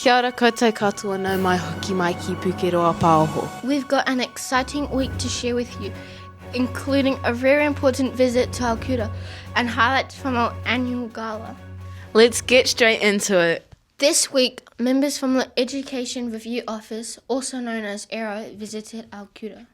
Kia ora koutou katoa no mai hoki mai ki Pukeroa Pāoho. We've got an exciting week to share with you, including a very important visit to our kura and highlights from our annual gala. Let's get straight into it. This week, members from the Education Review Office, also known as ERO, visited our kura.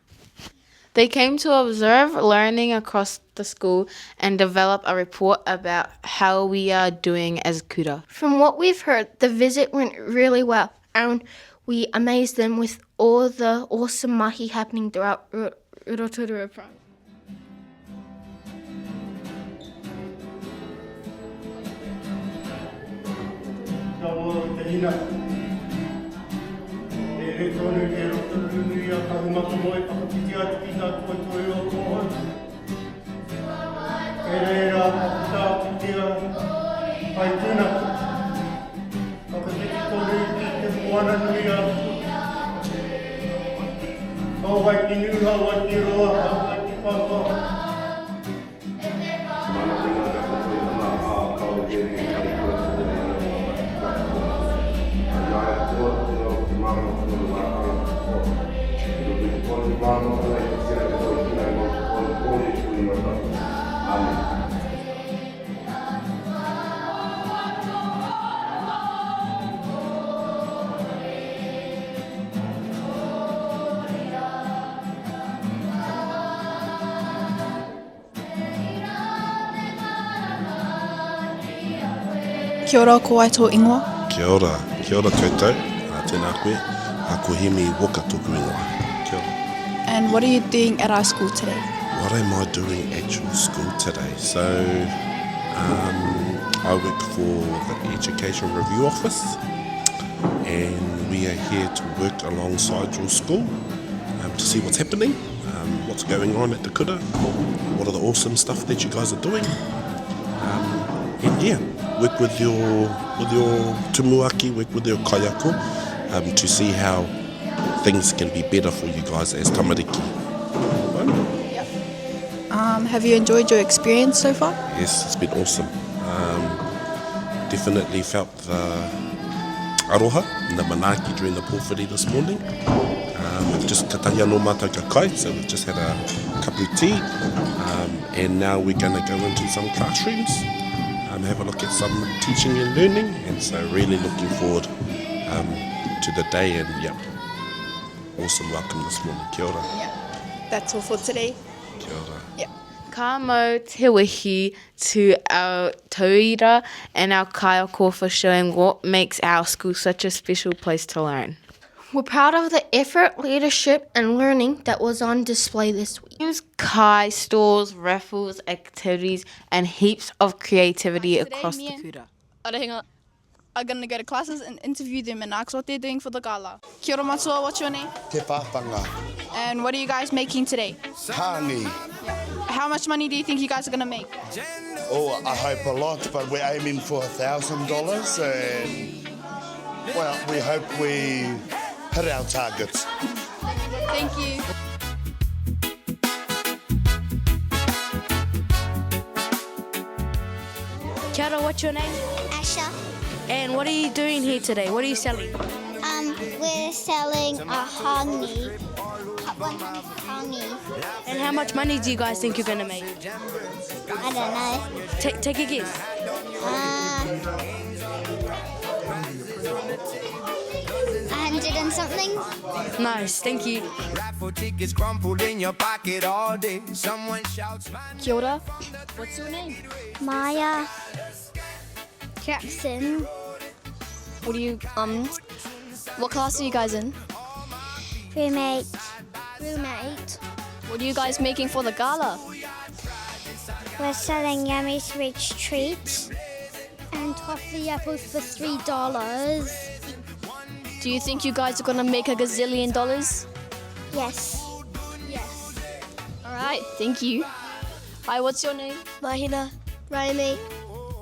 They came to observe learning across the school and develop a report about how we are doing as kura. From what we've heard, the visit went really well, and we amazed them with all the awesome mahi happening throughout Rotorua Prime. Kia ora, ko ai tō ingoa. Kia ora koutou, tēnā koe, ko himi woka tōku ingoa. Kia ora. And what are you doing at our school today? What am I doing at your school today? So, I work for the Education Review Office, and we are here to work alongside your school to see what's happening, what's going on at the kura, what are the awesome stuff that you guys are doing, and yeah, work with your tumuaki, work with your kaiako, to see how things can be better for you guys as tamariki. Have you enjoyed your experience so far? Yes, it's been awesome. Definitely felt the aroha and the manaaki during the pōwhiri this morning. We've just katahi anō mātou ka kai, so we've just had a cup of tea, and now we're going to go into some classrooms, have a look at some teaching and learning, and so really looking forward to the day, and awesome welcome this morning. Kia ora. That's all for today. Kia ora. Ka mau te wihi to our tauira and our kaiako for showing what makes our school such a special place to learn. We're proud of the effort, leadership, and learning that was on display this week. Games, kai, stores, raffles, activities, and heaps of creativity across the kura. Arehinga are going to go to classes and interview them and ask what they're doing for the gala. Kia ora matua, what's your name? Te Pāpanga. And what are you guys making today? Hani. How much money do you think you guys are going to make? Oh, I hope a lot, but we're aiming for $1,000, and well, we hope we hit our targets. Thank you. Kia ora, what's your name? Asha. And what are you doing here today? What are you selling? We're selling a honey. Honey. And how much money do you guys think you're going to make? I don't know. Take a guess. 100 and something. Nice, thank you. Kia ora. What's your name? Maya. Jackson. What do you, what class are you guys in? Roommate. What are you guys making for the gala? We're selling yummy sweet treats and toffee apples for $3. Do you think you guys are going to make $1 gazillion? Yes. All right, thank you. Hi, what's your name? Mahina. Raimi.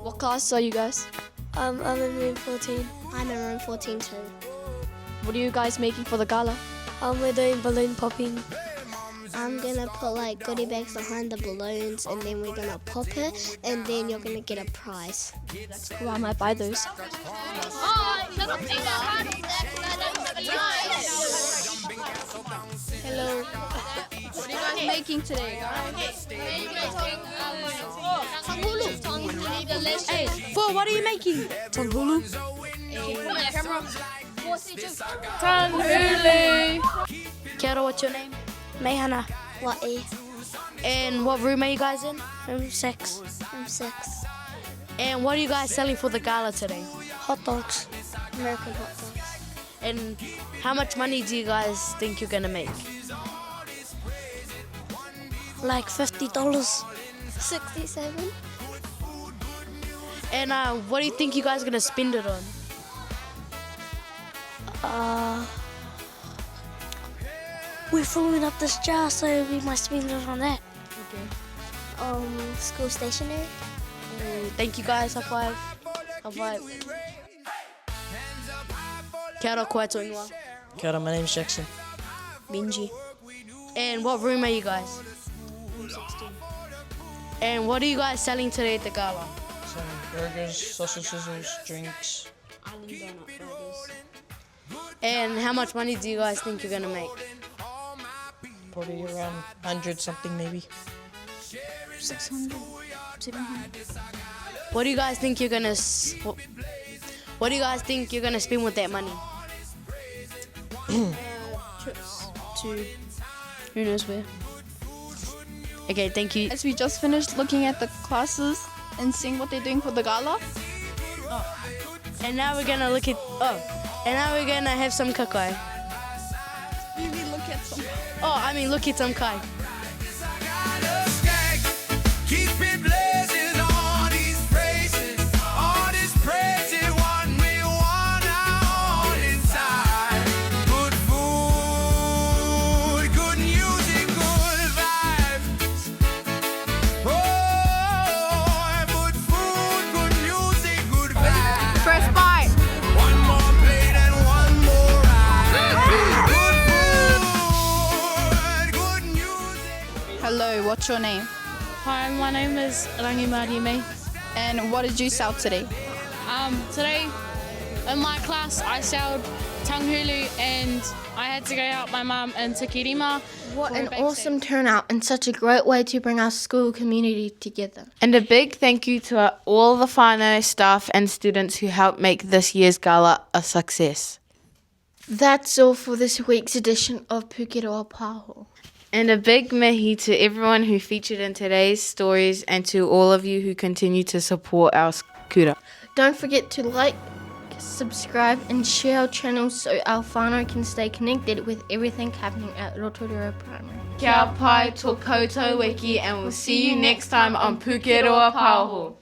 What class are you guys? I'm in room 14. I'm in room 14 too. What are you guys making for the gala? We're doing balloon popping. I'm gonna put like goodie bags behind the balloons, and then we're gonna pop it, and then you're gonna get a prize. That's cool, I might buy those. making today, guys? Hey, Fo, what are you making? Tanghulu. Kia ora, what's your name? Mehana. Wa'i. And what room are you guys in? I'm 6. I'm 6. And what are you guys selling for the gala today? Hot dogs. American hot dogs. And how much money do you guys think you're gonna make? Like $50. 67. And what do you think you guys are gonna spend it on? We're filling up this jar, so we might spend it on that. Okay. School stationery. Thank you guys. High five. High five. Kia ora, koe toingoa. Kia ora, my name's Jackson. Benji. And what room are you guys? Room 16. And what are you guys selling today at the gala? Some burgers, sausage sizzles, drinks. Island donut burgers. And how much money do you guys think you're gonna make? Probably around 100 something maybe. 600, 700. What do you guys think you're gonna what do you guys think you're gonna spend with that money? Trips to who knows where. Okay, thank you. As we just finished looking at the classes and seeing what they're doing for the gala. And now we're gonna look at and now we're gonna have some kakai. You mean look at some. Look at some kai. Keep it blazing, all these praises, all this praise, what we want all inside. Good food, good music, good vibes. Oh, good food, good music, good vibes. First bite. One more plate and one more ride. Good food, good music. Hello, what's your name? Hi, my name is Rangi Mariame. And what did you sell today? Today in my class I sold tanghulu and I had to go help my mum in Tikirima. What an awesome turnout and such a great way to bring our school community together. And a big thank you to all the whānau staff and students who helped make this year's gala a success. That's all for this week's edition of Pukeroa Pāoho. And a big mihi to everyone who featured in today's stories and to all of you who continue to support our kura. Don't forget to like, subscribe and share our channel so our whānau can stay connected with everything happening at Rotorua Primary. Kia pai tō koutou Wiki, and we'll see you next time on Pukeroa Pāoho.